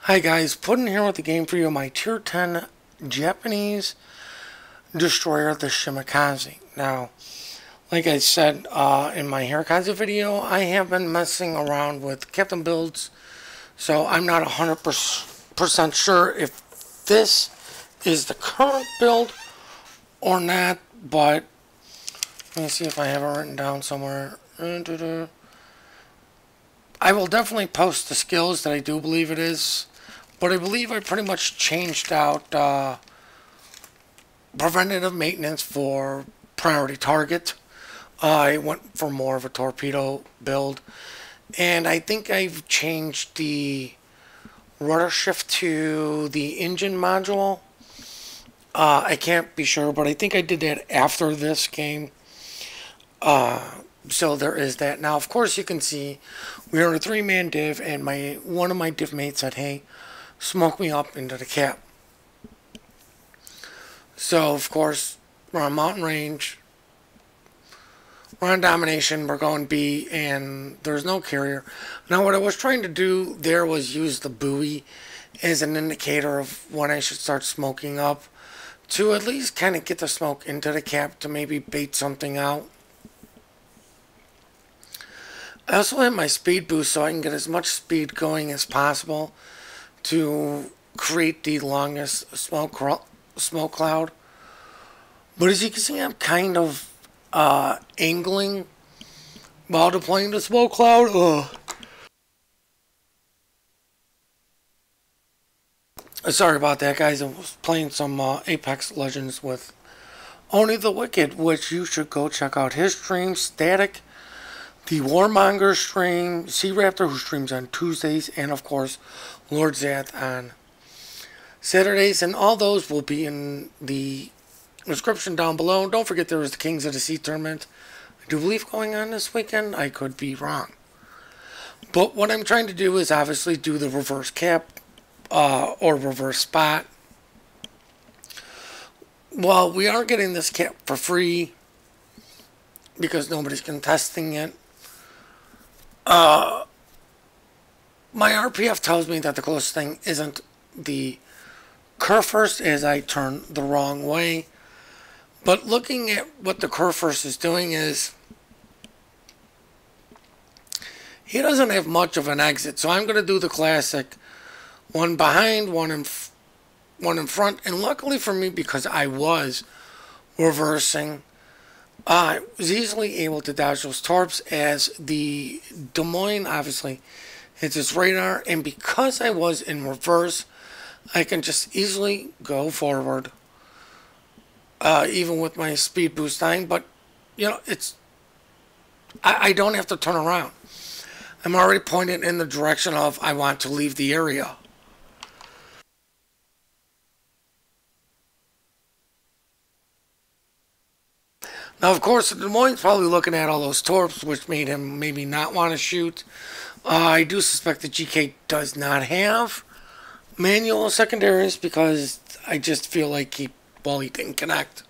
Hi guys, Puddin here with the game for you, my Tier 10 Japanese destroyer, the Shimmy. Now, like I said in my Hirakazu video, I have been messing around with captain builds, so I'm not 100% sure if this is the current build or not, but let me see if I have it written down somewhere. I will definitely post the skills that I do believe it is. But I believe I pretty much changed out preventative maintenance for priority target. I went for more of a torpedo build. And I think I've changed the rudder shift to the engine module. I can't be sure, but I think I did that after this game. So there is that. Now, of course, you can see we are in a 3-man div, and one of my div mates said, hey, smoke me up into the cap. So, of course, we're on mountain range. We're on domination. We're going B, and there's no carrier. Now, what I was trying to do there was use the buoy as an indicator of when I should start smoking up, to at least kind of get the smoke into the cap to maybe bait something out. I also have my speed boost so I can get as much speed going as possible to create the longest smoke cloud. But as you can see, I'm kind of angling while deploying the smoke cloud. Sorry about that, guys. I was playing some Apex Legends with Only the Wicked, which you should go check out his stream, Static, the Warmonger stream, Sea Raptor, who streams on Tuesdays, and of course Lord Zath on Saturdays, and all those will be in the description down below. Don't forget there is the Kings of the Sea tournament, I do believe, going on this weekend. I could be wrong. But what I'm trying to do is obviously do the reverse cap or reverse spot. Well, we are getting this cap for free because nobody's contesting it. My RPF tells me that the closest thing isn't the curve first, as I turn the wrong way. But looking at what the curve first is doing is he doesn't have much of an exit. So I'm going to do the classic one behind, one in front. And luckily for me, because I was reversing, I was easily able to dodge those torps as the Des Moines obviously hits its radar, and because I was in reverse, I can just easily go forward, even with my speed boost dying. But you know, I don't have to turn around. I'm already pointed in the direction of I want to leave the area. Now, of course, Des Moines probably looking at all those torps, which made him maybe not want to shoot. I do suspect that GK does not have manual secondaries because I just feel like he didn't connect.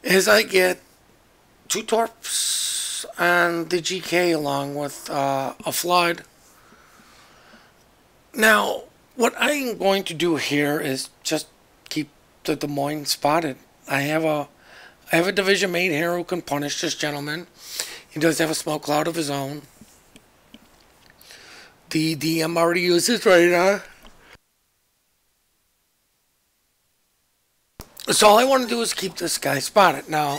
As I get 2 torps on the GK along with a flood. Now, what I'm going to do here is just keep the Des Moines spotted. I have a division mate here who can punish this gentleman. He does have a smoke cloud of his own. The DM already uses radar. So all I want to do is keep this guy spotted. Now,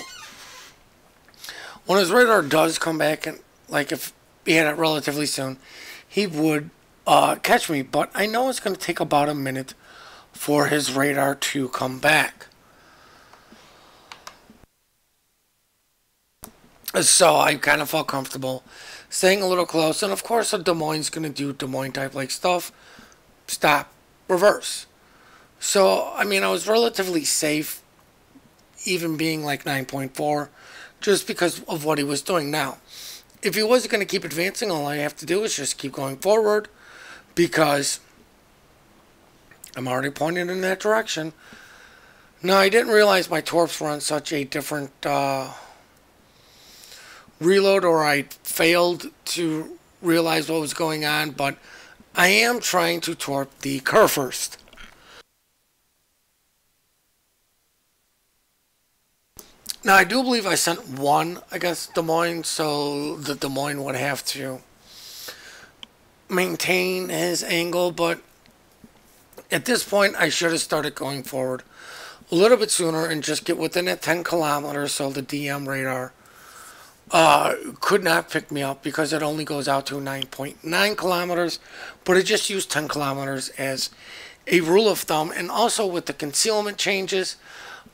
when his radar does come back, and like if he had it relatively soon, he would catch me. But I know it's going to take about a minute for his radar to come back. So I kind of felt comfortable staying a little close. And of course, a Des Moines going to do Des Moines type like stuff. Stop, reverse. So, I mean, I was relatively safe, even being like 9.4, just because of what he was doing. Now, if he was going to keep advancing, all I have to do is just keep going forward, because I'm already pointing in that direction. Now, I didn't realize my torps were on such a different reload, or I failed to realize what was going on, but I am trying to torp the Kerr first. Now, I do believe I sent one against Des Moines, so the Des Moines would have to maintain his angle, but at this point, I should have started going forward a little bit sooner and just get within that 10 kilometers so the DM radar could not pick me up because it only goes out to 9.9 kilometers, but it just used 10 kilometers as a rule of thumb. And also with the concealment changes,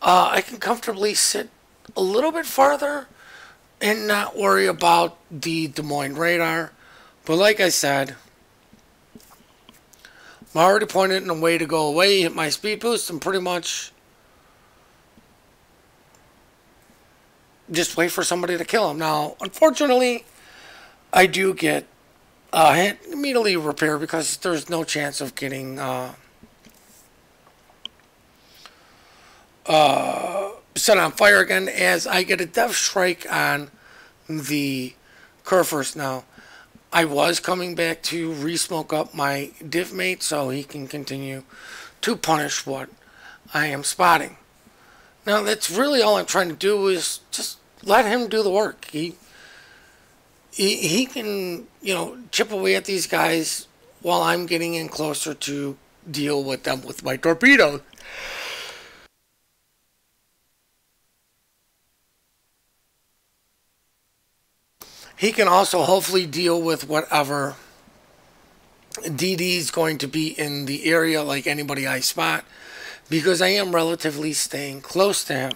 I can comfortably sit a little bit farther and not worry about the Des Moines radar. But like I said, I'm already pointed in a way to go away, hit my speed boost, and pretty much just wait for somebody to kill him. Now, unfortunately, I do get hit immediately repair because there's no chance of getting set on fire again, as I get a death strike on the Kerr first. Now, I was coming back to re-smoke up my div mate so he can continue to punish what I am spotting. Now, that's really all I'm trying to do is just let him do the work. He can, chip away at these guys while I'm getting in closer to deal with them with my torpedoes. He can also hopefully deal with whatever DD is going to be in the area, like anybody I spot, because I am relatively staying close to him.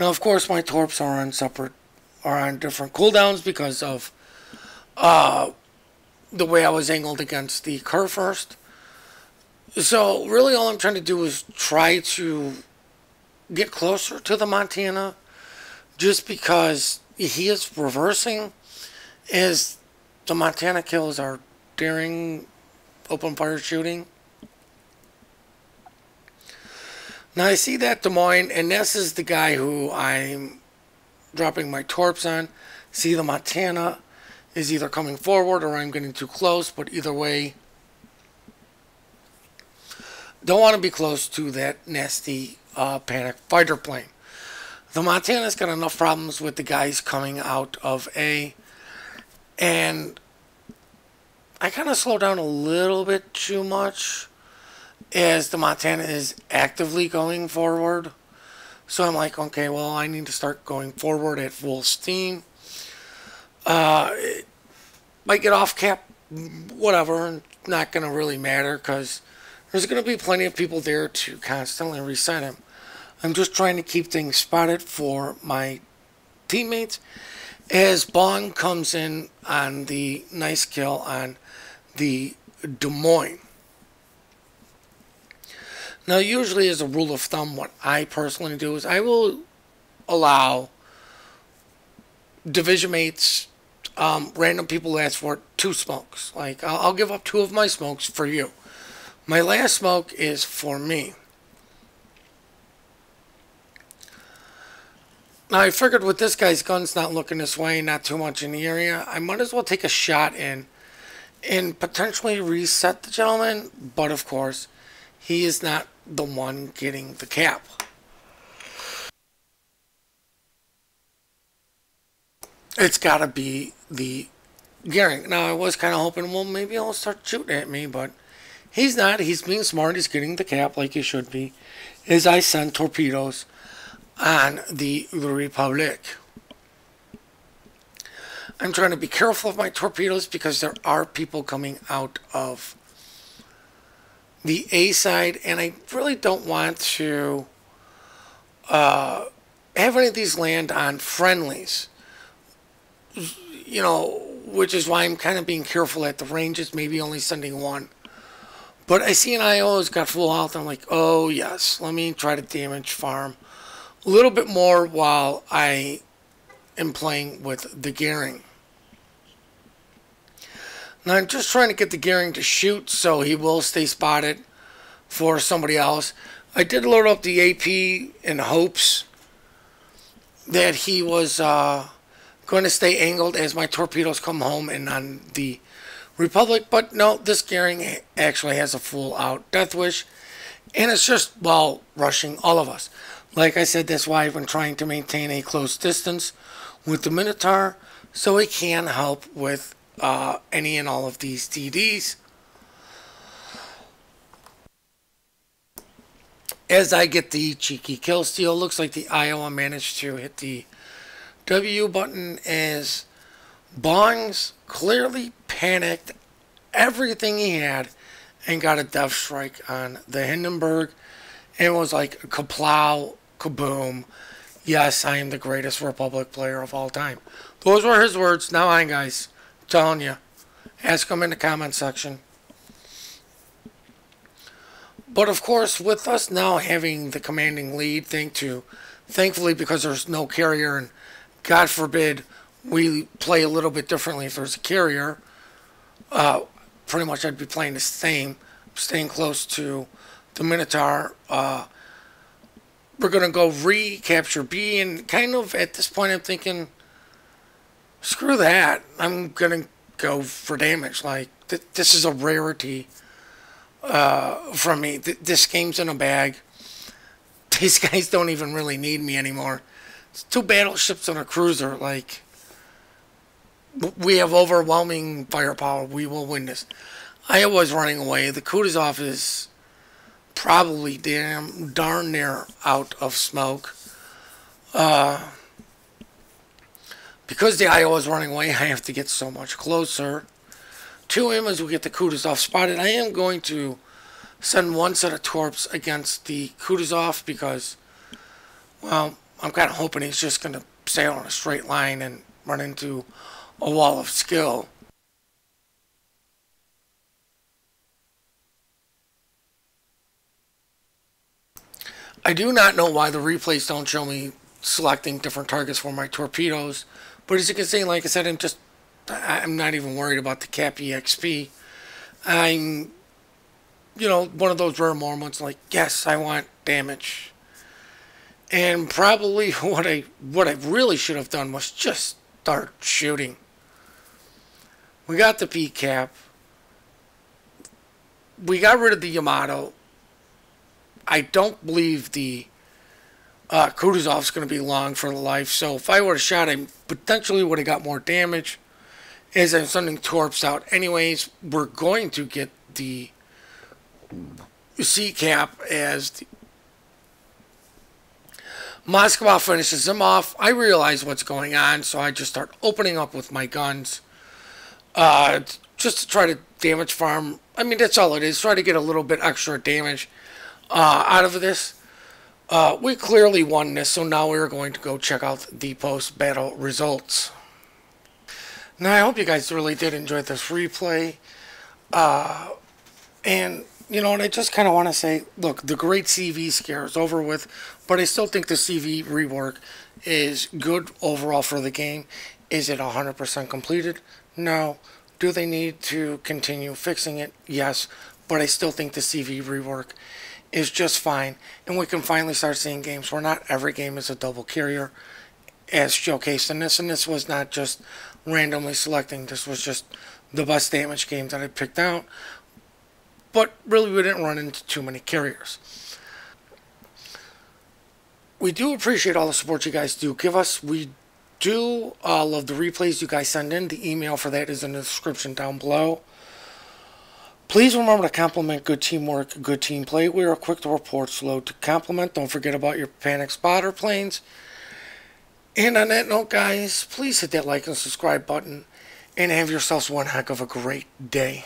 Now, of course, my torps are on different cooldowns because of the way I was angled against the Kerr first. So really all I'm trying to do is try to get closer to the Montana, just because he is reversing as the Montana kills are daring open fire shooting. Now I see that Des Moines, and this is the guy who I'm dropping my torps on. See, the Montana is either coming forward or I'm getting too close, but either way, don't want to be close to that nasty panic fighter plane. The Montana's got enough problems with the guys coming out of A, and I kind of slow down a little bit too much as the Montana is actively going forward. So I'm like, okay, well, I need to start going forward at full steam. It might get off cap, whatever, not going to really matter because there's going to be plenty of people there to constantly reset him. I'm just trying to keep things spotted for my teammates as Bong comes in on the nice kill on the Des Moines. Now, usually as a rule of thumb, what I personally do is I will allow division mates, random people ask for 2 smokes. Like, I'll give up 2 of my smokes for you. My last smoke is for me. Now, I figured with this guy's guns not looking this way, not too much in the area, I might as well take a shot in and potentially reset the gentleman. But, of course, he is not the one getting the cap. It's got to be the Gearing. Now, I was kind of hoping, well, maybe he'll start shooting at me, but he's not. He's being smart. He's getting the cap like he should be, as I send torpedoes on the Republic. I'm trying to be careful of my torpedoes because there are people coming out of the A side, and I really don't want to have any of these land on friendlies. Which is why I'm kind of being careful at the ranges, maybe only sending 1. But I see an IO has got full health, and I'm like, oh yes, let me try to damage farm a little bit more while I am playing with the Gearing. Now I'm just trying to get the Gearing to shoot so he will stay spotted for somebody else. I did load up the AP in hopes that he was going to stay angled as my torpedoes come home, and on the Republic, but no, this gearing actually has a full out Death Wish, and it's just, well, rushing all of us. Like I said, that's why I've been trying to maintain a close distance with the Minotaur, so it can help with any and all of these DDs. As I get the cheeky kill steal, looks like the Iowa managed to hit the W button as Bongs clearly panicked everything he had and got a death strike on the Hindenburg. It was like kaplow, kaboom. Yes, I am the greatest Republic player of all time. Those were his words, not mine, guys. I'm telling you. Ask him in the comment section. But of course, with us now having the commanding lead, thankfully because there's no carrier, and God forbid we play a little bit differently if there's a carrier, pretty much I'd be playing the same, staying close to the Minotaur. We're going to go recapture B, and kind of at this point I'm thinking, screw that. I'm going to go for damage. Like, this is a rarity from me. This game's in a bag. These guys don't even really need me anymore. It's 2 battleships and a cruiser. Like, we have overwhelming firepower. We will win this. Iowa's running away. The Kutuzov is probably darn near out of smoke. Because the Iowa's running away, I have to get so much closer to him as we get the Kutuzov spotted. I am going to send one set of torps against the Kutuzov because, well, I'm kind of hoping he's just going to sail on a straight line and run into a wall of skill. I do not know why the replays don't show me selecting different targets for my torpedoes, but as you can see, like I said, I'm not even worried about the Cap EXP. I'm, one of those rare moments like, yes, I want damage. And probably what I really should have done was just start shooting. We got the P cap. We got rid of the Yamato. I don't believe the Kutuzov's going to be long for the life, so if I would have shot him, potentially would have got more damage. As I'm sending torps out anyways, we're going to get the C cap as the Moskva finishes him off. I realize what's going on, so I just start opening up with my guns. Just to try to damage farm. I mean, that's all it is. Try to get a little bit extra damage out of this. We clearly won this, so now we're going to go check out the post-battle results. Now, I hope you guys really did enjoy this replay. And, and I just kind of want to say, look, the great CV scare is over with, but I still think the CV rework is good overall for the game. Is it 100% completed? No. Do they need to continue fixing it? Yes. But I still think the CV rework is just fine. And we can finally start seeing games where not every game is a double carrier, as showcased in this. And this was not just randomly selecting. This was just the best damage game that I picked out. But really, we didn't run into too many carriers. We do appreciate all the support you guys do give us. We do love the replays you guys send in. The email for that is in the description down below. Please remember to compliment good teamwork, good team play. We are quick to report, slow to compliment. Don't forget about your panic spotter planes. And on that note, guys, please hit that like and subscribe button and have yourselves one heck of a great day.